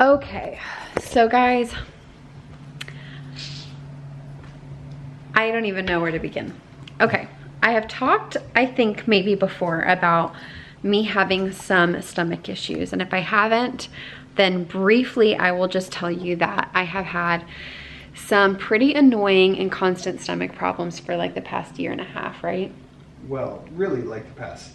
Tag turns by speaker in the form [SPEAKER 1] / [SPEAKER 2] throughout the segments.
[SPEAKER 1] Okay, so guys, I don't even know where to begin. Okay, I have talked, I think maybe before, about me having some stomach issues, and if I haven't, then briefly I will just tell you that I have had some pretty annoying and constant stomach problems for like the past year and a half, right?
[SPEAKER 2] Well, really like the past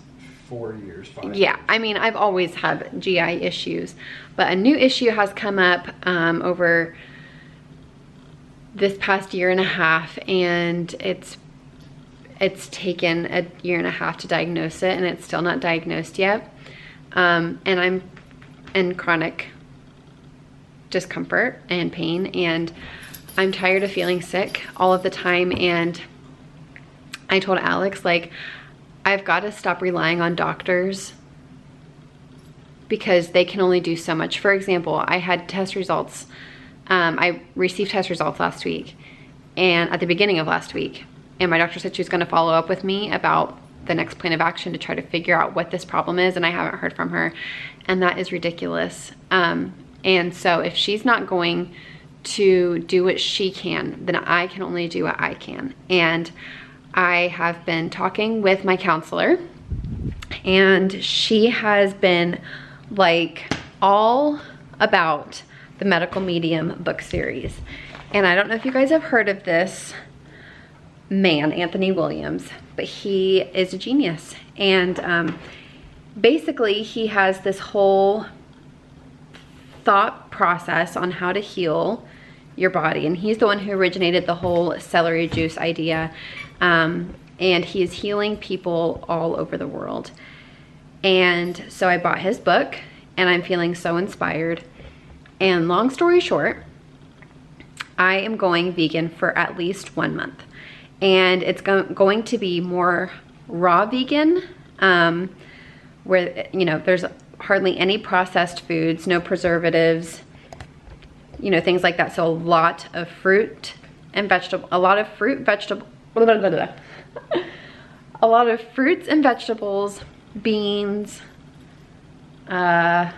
[SPEAKER 2] 4 years, 5 years.
[SPEAKER 1] Yeah, I mean, I've always had GI issues, but a new issue has come up over this past year and a half, and it's taken a year and a half to diagnose it, and it's still not diagnosed yet. And I'm in chronic discomfort and pain, and I'm tired of feeling sick all of the time. And I told Alex, like, I've got to stop relying on doctors because they can only do so much. For example, I had test results. I received test results last week, and at the beginning of last week, and my doctor said she was going to follow up with me about the next plan of action to try to figure out what this problem is, and I haven't heard from her, and that is ridiculous. And so if she's not going to do what she can, then I can only do what I can. And I have been talking with my counselor, and she has been like all about the Medical Medium book series. And I don't know if you guys have heard of this man, Anthony Williams, but he is a genius. And basically he has this whole thought process on how to heal your body. And he's the one who originated the whole celery juice idea. And he is healing people all over the world. And so I bought his book, and I'm feeling so inspired. And long story short, I am going vegan for at least 1 month. And it's going to be more raw vegan, where, you know, there's hardly any processed foods, no preservatives, you know, things like that. So a lot of fruit and vegetable, a lot of fruits and vegetables, beans. That's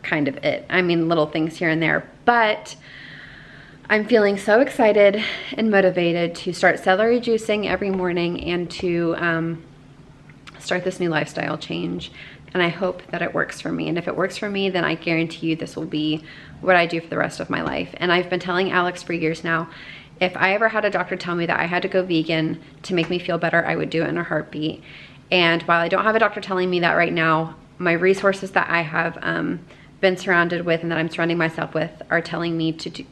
[SPEAKER 1] kind of it. I mean, little things here and there, but I'm feeling so excited and motivated to start celery juicing every morning and to start this new lifestyle change. And I hope that it works for me. And if it works for me, then I guarantee you this will be what I do for the rest of my life. And I've been telling Alex for years now, if I ever had a doctor tell me that I had to go vegan to make me feel better, I would do it in a heartbeat. And while I don't have a doctor telling me that right now, my resources that I have been surrounded with and that I'm surrounding myself with are telling me to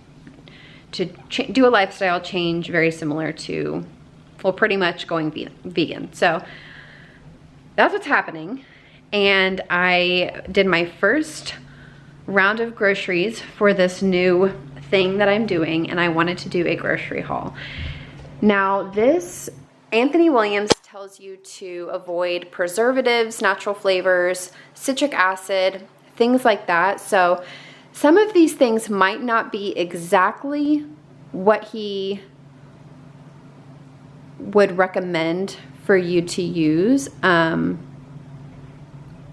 [SPEAKER 1] do a lifestyle change very similar to, well, pretty much going vegan. So that's what's happening. And I did my first round of groceries for this new thing that I'm doing, and I wanted to do a grocery haul. Now, this Anthony Williams tells you to avoid preservatives, natural flavors, citric acid, things like that. So some of these things might not be exactly what he would recommend for you to use,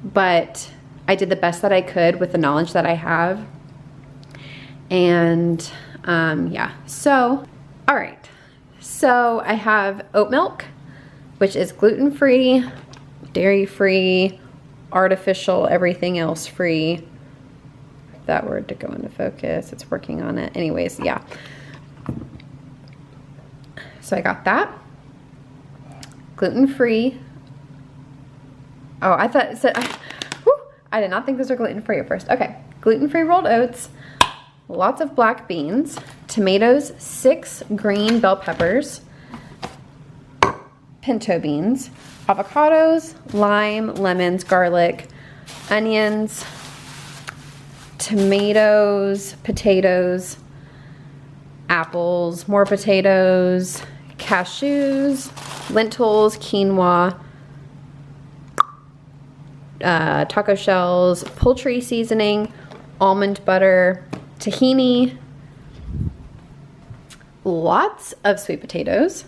[SPEAKER 1] but I did the best that I could with the knowledge that I have. And yeah, so all right, so I have oat milk, which is gluten-free, dairy-free, artificial, everything else free. If that were to go into focus, it's working on it. Anyways, yeah. So I got that. Gluten-free. Oh, I thought it said, I did not think those were gluten-free at first. Okay, gluten-free rolled oats, lots of black beans, tomatoes, 6 green bell peppers, pinto beans, avocados, lime, lemons, garlic, onions, tomatoes, potatoes, apples, more potatoes, cashews, lentils, quinoa, taco shells, poultry seasoning, almond butter, tahini, lots of sweet potatoes.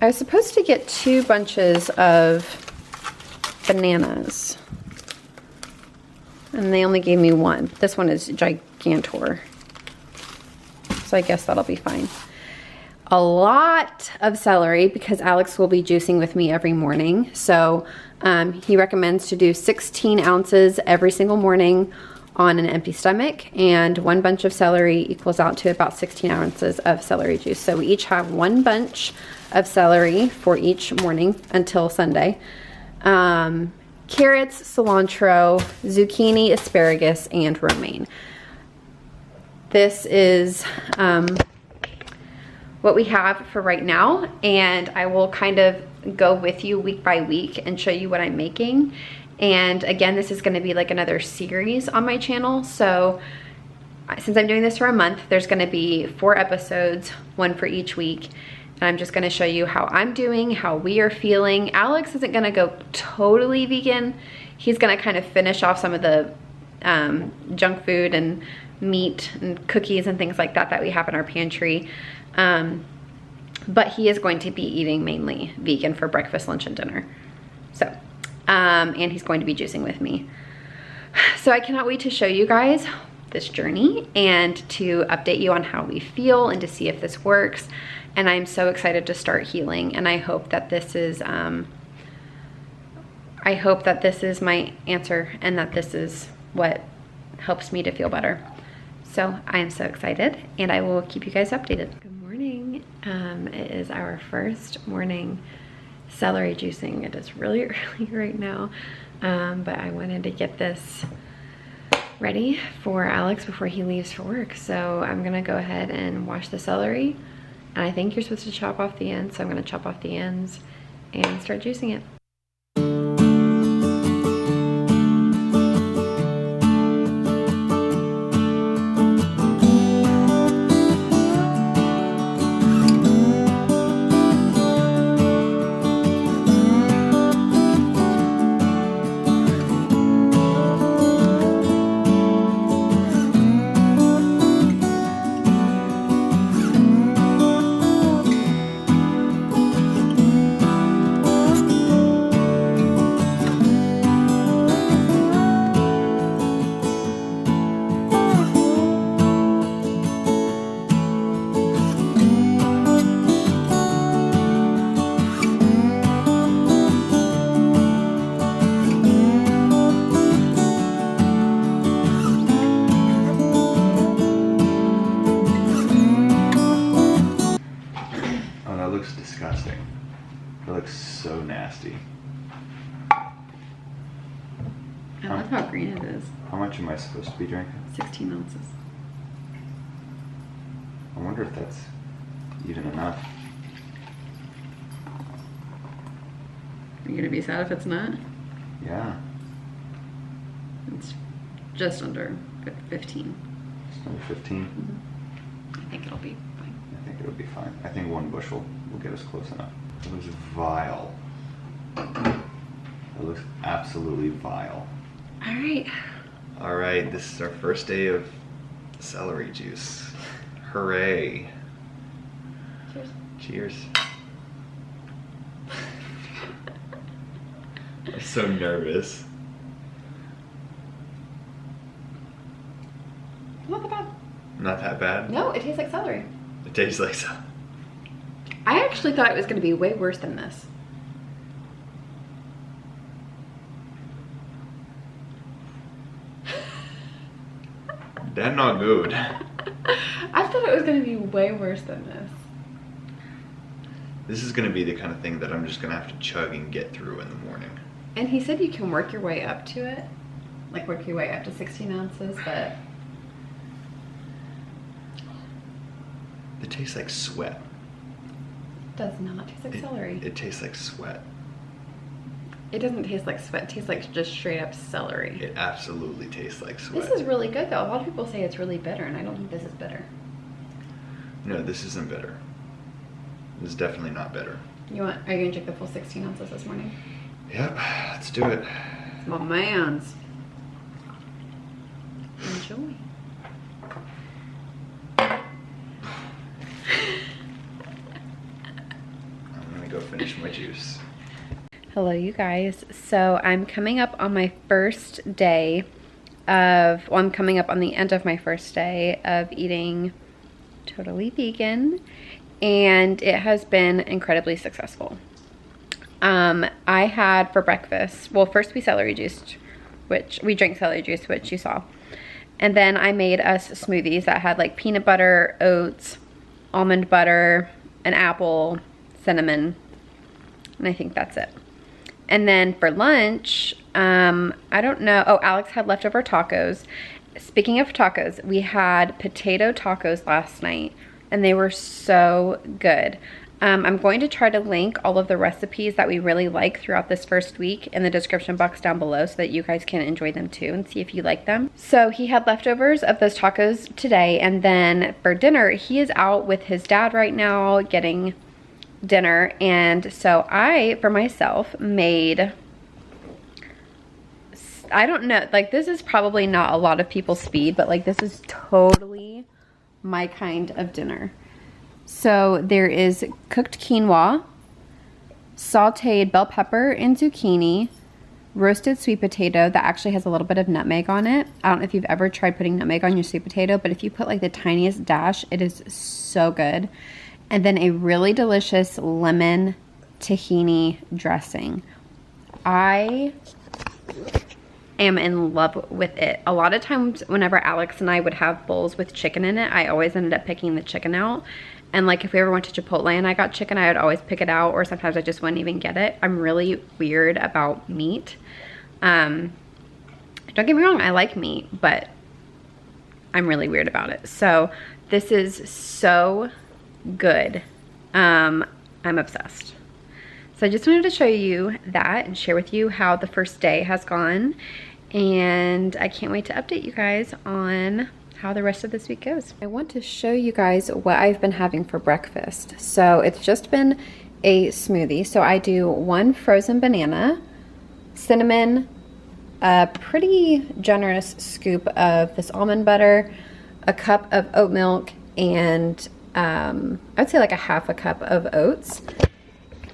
[SPEAKER 1] I was supposed to get 2 bunches of bananas. And they only gave me one. This one is Gigantor. So I guess that'll be fine. A lot of celery because Alex will be juicing with me every morning. So he recommends to do 16 ounces every single morning on an empty stomach, and one bunch of celery equals out to about 16 ounces of celery juice. So we each have one bunch of celery for each morning until Sunday. Carrots, cilantro, zucchini, asparagus, and romaine. This is what we have for right now, and I will kind of go with you week by week and show you what I'm making. And again, this is going to be like another series on my channel. So since I'm doing this for a month, there's going to be 4 episodes, one for each week. And I'm just going to show you how I'm doing, how we are feeling. Alex isn't going to go totally vegan. He's going to kind of finish off some of the junk food and meat and cookies and things like that that we have in our pantry. But he is going to be eating mainly vegan for breakfast, lunch, and dinner. So, and he's going to be juicing with me. So I cannot wait to show you guys this journey and to update you on how we feel and to see if this works. And I'm so excited to start healing, and I hope that this is my answer, and that this is what helps me to feel better. So I am so excited, and I will keep you guys updated. Good morning. It is our first morning celery juicing. It is really early right now, but I wanted to get this ready for Alex before he leaves for work. So I'm gonna go ahead and wash the celery, and I think you're supposed to chop off the ends, so I'm gonna chop off the ends and start juicing it.
[SPEAKER 2] Disgusting. It looks so nasty.
[SPEAKER 1] I love how green it is.
[SPEAKER 2] How much am I supposed to be drinking?
[SPEAKER 1] 16 ounces.
[SPEAKER 2] I wonder if that's even enough.
[SPEAKER 1] Are you gonna be sad if it's not?
[SPEAKER 2] Yeah.
[SPEAKER 1] It's just under 15.
[SPEAKER 2] Just under 15?
[SPEAKER 1] Mm-hmm. I think it'll be fine.
[SPEAKER 2] I think it'll be fine. I think 1 bushel will get us close enough. It looks vile. It looks absolutely vile.
[SPEAKER 1] All right.
[SPEAKER 2] All right, this is our first day of celery juice. Hooray.
[SPEAKER 1] Cheers.
[SPEAKER 2] Cheers. I'm so nervous.
[SPEAKER 1] Not that bad.
[SPEAKER 2] Not that bad?
[SPEAKER 1] No, it tastes like celery.
[SPEAKER 2] It tastes like so.
[SPEAKER 1] I actually thought it was going to be way worse than this.
[SPEAKER 2] That's not good.
[SPEAKER 1] I thought it was going to be way worse than this.
[SPEAKER 2] This is going to be the kind of thing that I'm just going to have to chug and get through in the morning.
[SPEAKER 1] And he said you can work your way up to it. Like work your way up to 16 ounces, but...
[SPEAKER 2] It tastes like sweat.
[SPEAKER 1] It does not taste like celery.
[SPEAKER 2] It tastes like sweat.
[SPEAKER 1] It doesn't taste like sweat. It tastes like just straight up celery.
[SPEAKER 2] It absolutely tastes like sweat.
[SPEAKER 1] This is really good though. A lot of people say it's really bitter, and I don't think this is bitter.
[SPEAKER 2] No, this isn't bitter. This is definitely not bitter.
[SPEAKER 1] Are you gonna drink the full 16 ounces this morning?
[SPEAKER 2] Yep, let's do it.
[SPEAKER 1] My man's. Enjoy.
[SPEAKER 2] I'm gonna go finish my juice.
[SPEAKER 1] Hello you guys. So I'm coming up on my first day of, well, I'm coming up on the end of my first day of eating totally vegan, and it has been incredibly successful. I had for breakfast, well, first we celery juiced, which we drank celery juice, which you saw. And then I made us smoothies that had like peanut butter, oats, almond butter, an apple, cinnamon, and I think that's it. And then for lunch, I don't know, oh, Alex had leftover tacos. Speaking of tacos, we had potato tacos last night, and they were so good. I'm going to try to link all of the recipes that we really like throughout this first week in the description box down below so that you guys can enjoy them too and see if you like them. So he had leftovers of those tacos today, and then for dinner, he is out with his dad right now getting dinner, and so I, for myself, made, I don't know, like this is probably not a lot of people's speed, but like this is totally my kind of dinner. So there is cooked quinoa, sauteed bell pepper and zucchini, roasted sweet potato that actually has a little bit of nutmeg on it. I don't know if you've ever tried putting nutmeg on your sweet potato, but if you put like the tiniest dash, it is so good. And then a really delicious lemon tahini dressing. I am in love with it. A lot of times whenever Alex and I would have bowls with chicken in it, I always ended up picking the chicken out. And like if we ever went to Chipotle and I got chicken, I would always pick it out, or sometimes I just wouldn't even get it. I'm really weird about meat. Don't get me wrong, I like meat, but I'm really weird about it. So this is so good. I'm obsessed. So I just wanted to show you that and share with you how the first day has gone. And I can't wait to update you guys on how the rest of this week goes. I want to show you guys what I've been having for breakfast. So it's just been a smoothie. So I do one frozen banana, cinnamon, a pretty generous scoop of this almond butter, a cup of oat milk, and I'd say like a half a cup of oats.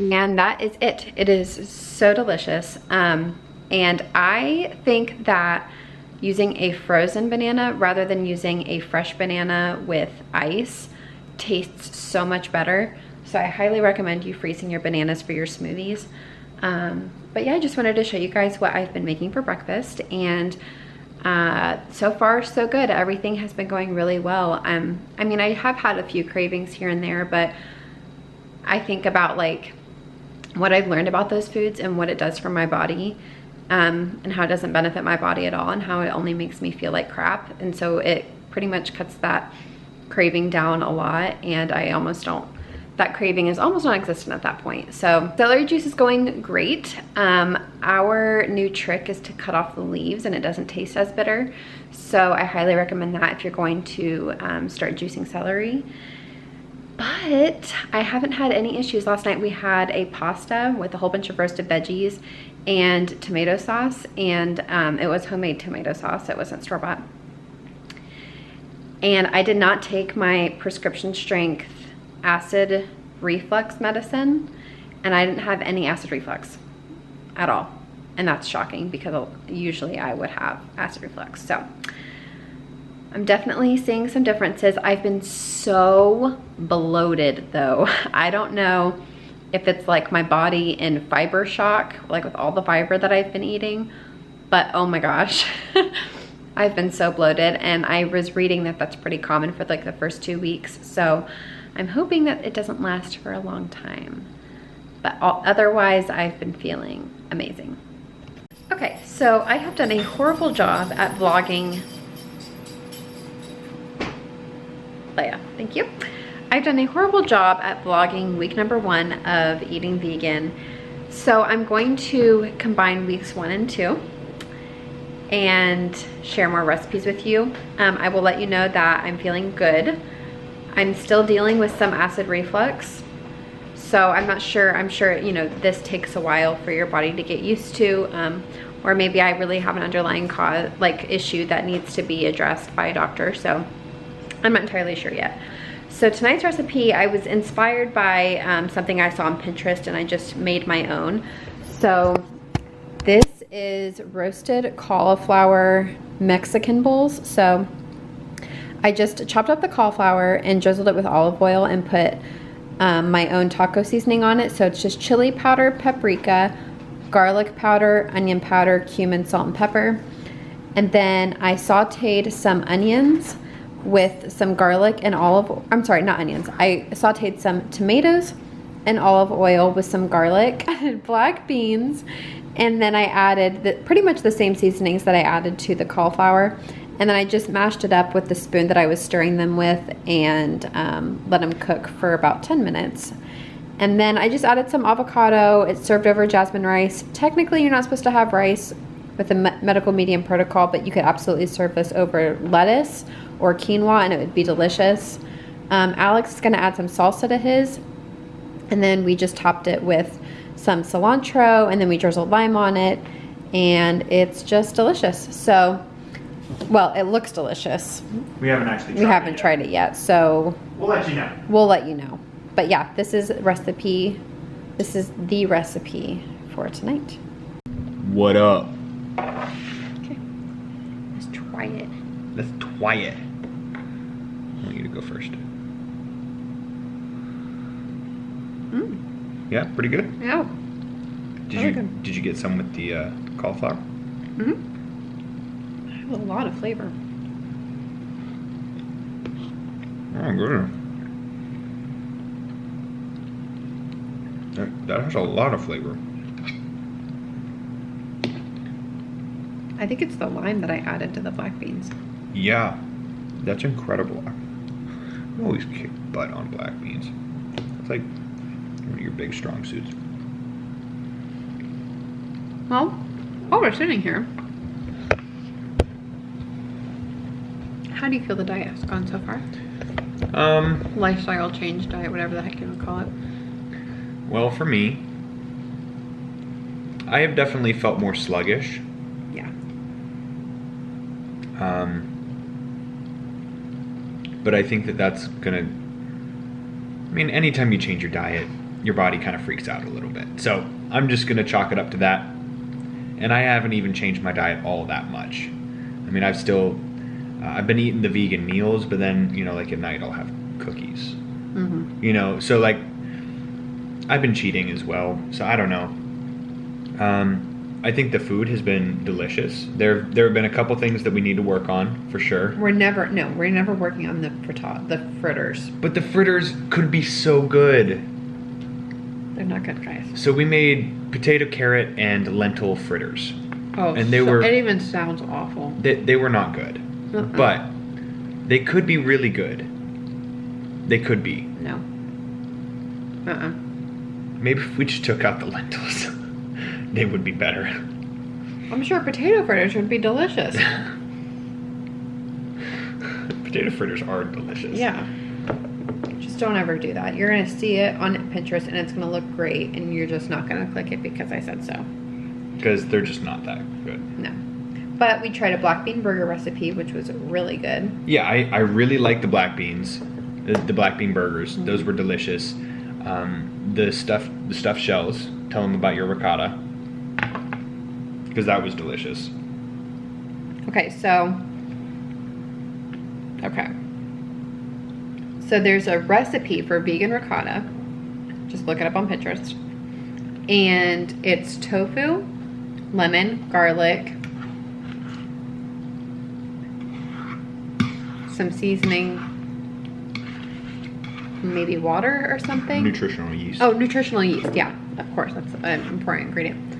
[SPEAKER 1] And that is it. It is so delicious. And I think that using a frozen banana rather than using a fresh banana with ice tastes so much better. So I highly recommend you freezing your bananas for your smoothies. But yeah, I just wanted to show you guys what I've been making for breakfast, and so far so good. Everything has been going really well. I mean, I have had a few cravings here and there, but I think about like what I've learned about those foods and what it does for my body, and how it doesn't benefit my body at all, and how it only makes me feel like crap. And so it pretty much cuts that craving down a lot, and I almost don't, that craving is almost non-existent at that point. So celery juice is going great. Our new trick is to cut off the leaves and it doesn't taste as bitter. So I highly recommend that if you're going to start juicing celery. But I haven't had any issues. Last night we had a pasta with a whole bunch of roasted veggies and tomato sauce, and it was homemade tomato sauce. It wasn't store-bought. And I did not take my prescription strength acid reflux medicine, and I didn't have any acid reflux at all. And that's shocking because usually I would have acid reflux. So I'm definitely seeing some differences. I've been so bloated though. I don't know if it's like my body in fiber shock, like with all the fiber that I've been eating, but oh my gosh, I've been so bloated. And I was reading that that's pretty common for like the first 2 weeks. So I'm hoping that it doesn't last for a long time, but otherwise I've been feeling amazing. Okay, so I have done a horrible job at vlogging. Leia, thank you. I've done a horrible job at vlogging week number 1 of eating vegan. So I'm going to combine weeks 1 and 2 and share more recipes with you. I will let you know that I'm feeling good. I'm still dealing with some acid reflux. So I'm not sure, I'm sure, you know, this takes a while for your body to get used to, or maybe I really have an underlying cause, like issue that needs to be addressed by a doctor. So I'm not entirely sure yet. So tonight's recipe, I was inspired by something I saw on Pinterest, and I just made my own. So this is roasted cauliflower Mexican bowls. So I just chopped up the cauliflower and drizzled it with olive oil and put my own taco seasoning on it. So it's just chili powder, paprika, garlic powder, onion powder, cumin, salt, and pepper. And then I sauteed some onions with some garlic and I'm sorry, not onions. I sauteed some tomatoes and olive oil with some garlic, added black beans, and then I added pretty much the same seasonings that I added to the cauliflower. And then I just mashed it up with the spoon that I was stirring them with and let them cook for about 10 minutes. And then I just added some avocado. It's served over jasmine rice. Technically, you're not supposed to have rice with a medical medium protocol, but you could absolutely serve this over lettuce or quinoa and it would be delicious. Alex is gonna add some salsa to his. And then we just topped it with some cilantro and then we drizzled lime on it. And it's just delicious. So, well, it looks delicious.
[SPEAKER 3] We haven't actually tried it.
[SPEAKER 1] We haven't tried it yet, so
[SPEAKER 3] We'll let you know.
[SPEAKER 1] we'll let you know. But yeah, this is the recipe for tonight.
[SPEAKER 2] What up?
[SPEAKER 1] Okay, let's try it.
[SPEAKER 2] Let's try it. I want you to go first. Yeah, pretty good.
[SPEAKER 1] Yeah. Very good.
[SPEAKER 2] Did you get some with the cauliflower?
[SPEAKER 1] I have a lot of flavor.
[SPEAKER 2] Oh, good. That has a lot of flavor.
[SPEAKER 1] I think it's the lime that I added to the black beans.
[SPEAKER 2] Yeah, that's incredible. I always kick butt on black beans. It's like one of your big strong suits.
[SPEAKER 1] Well, while we're sitting here, how do you feel the diet has gone so far? Lifestyle change, diet, whatever the heck you would call it.
[SPEAKER 2] Well, for me, I have definitely felt more sluggish.
[SPEAKER 1] Yeah.
[SPEAKER 2] But I think that that's gonna, I mean, anytime you change your diet, your body kind of freaks out a little bit. So I'm just gonna chalk it up to that. And I haven't even changed my diet all that much. I mean, I've been eating the vegan meals, but then, you know, like at night I'll have cookies. You know, so like, I've been cheating as well, so I don't know. I think the food has been delicious. There have been a couple things that we need to work on, for sure.
[SPEAKER 1] We're never working on the fritters.
[SPEAKER 2] But the fritters could be so good.
[SPEAKER 1] They're not good, guys.
[SPEAKER 2] So we made potato, carrot, and lentil fritters.
[SPEAKER 1] Oh,
[SPEAKER 2] and they were,
[SPEAKER 1] it even sounds awful.
[SPEAKER 2] They were not good. But they could be really good. They could be.
[SPEAKER 1] No.
[SPEAKER 2] Maybe if we just took out the lentils, they would be better.
[SPEAKER 1] I'm sure potato fritters would be delicious.
[SPEAKER 2] Potato fritters are delicious.
[SPEAKER 1] Yeah. Just don't ever do that. You're going to see it on Pinterest and it's going to look great and you're just not going to click it because I said so.
[SPEAKER 2] Because they're just not that good.
[SPEAKER 1] No. But we tried a black bean burger recipe, which was really good.
[SPEAKER 2] Yeah, I really like the black beans, the black bean burgers. Those were delicious. The stuffed shells. Tell them about your ricotta, because that was delicious.
[SPEAKER 1] Okay, so there's a recipe for vegan ricotta. Just look it up on Pinterest. And it's tofu, lemon, garlic, some seasoning, maybe water or something.
[SPEAKER 2] Nutritional yeast.
[SPEAKER 1] Oh, nutritional yeast. Yeah, of course. That's an important ingredient.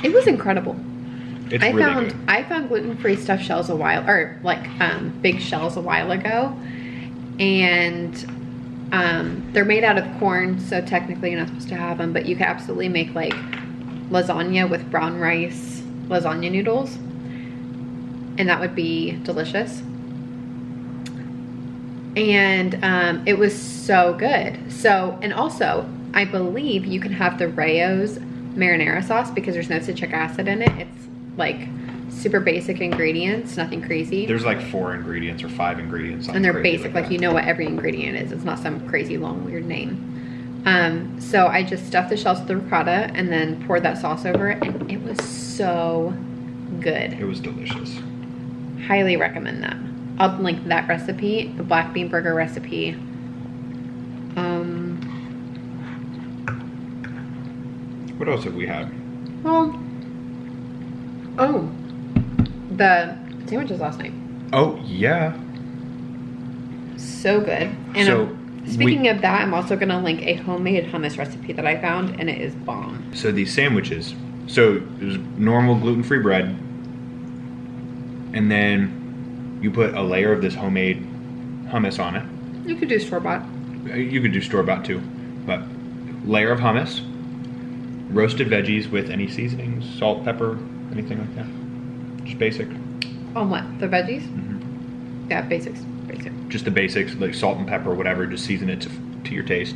[SPEAKER 1] It was incredible.
[SPEAKER 2] It's really good.
[SPEAKER 1] I found gluten-free stuffed shells big shells a while ago. And they're made out of corn, so technically you're not supposed to have them, but you could absolutely make like lasagna with brown rice lasagna noodles. And that would be delicious. And it was so good. So, and also, I believe you can have the Rayo's marinara sauce because there's no citric acid in it. It's like super basic ingredients, nothing crazy.
[SPEAKER 2] There's like 4 ingredients or 5 ingredients.
[SPEAKER 1] And they're basic, like you know what every ingredient is. It's not some crazy long weird name. So I just stuffed the shells with the ricotta and then poured that sauce over it, and it was so good.
[SPEAKER 2] It was delicious.
[SPEAKER 1] Highly recommend that. I'll link that recipe, the black bean burger recipe.
[SPEAKER 2] What else have we had?
[SPEAKER 1] Well, oh, the sandwiches last night.
[SPEAKER 2] Oh, yeah.
[SPEAKER 1] So good. And
[SPEAKER 2] So,
[SPEAKER 1] speaking of that, I'm also going to link a homemade hummus recipe that I found, and it is bomb.
[SPEAKER 2] So these sandwiches. So there's normal gluten-free bread. And then you put a layer of this homemade hummus on it.
[SPEAKER 1] You could do store-bought.
[SPEAKER 2] You could do store-bought too. But layer of hummus. Roasted veggies with any seasonings, salt, pepper, anything like that. Just basic.
[SPEAKER 1] On what? The veggies?
[SPEAKER 2] Mm-hmm.
[SPEAKER 1] Yeah, basics. Basic.
[SPEAKER 2] Just the basics, like salt and pepper, whatever. Just season it to your taste.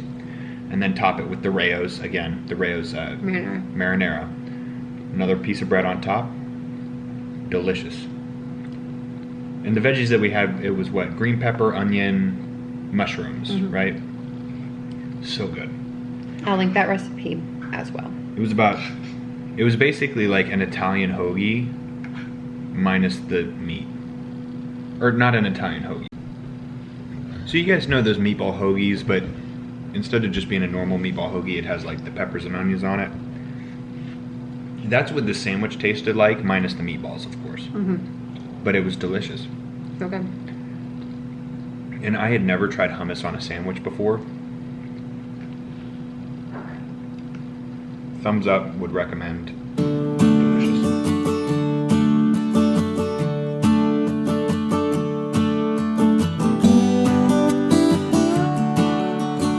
[SPEAKER 2] And then top it with the Rayo's. Again, the Rayo's marinara. Another piece of bread on top. Delicious. And the veggies that we had, it was what? Green pepper, onion, mushrooms, right? So good.
[SPEAKER 1] I'll link that recipe as well.
[SPEAKER 2] It was basically like an Italian hoagie minus the meat. Or not an Italian hoagie. So you guys know those meatball hoagies, but instead of just being a normal meatball hoagie, it has like the peppers and onions on it. That's what the sandwich tasted like, minus the meatballs, of course. But it was delicious.
[SPEAKER 1] Okay.
[SPEAKER 2] And I had never tried hummus on a sandwich before. Thumbs up, would recommend.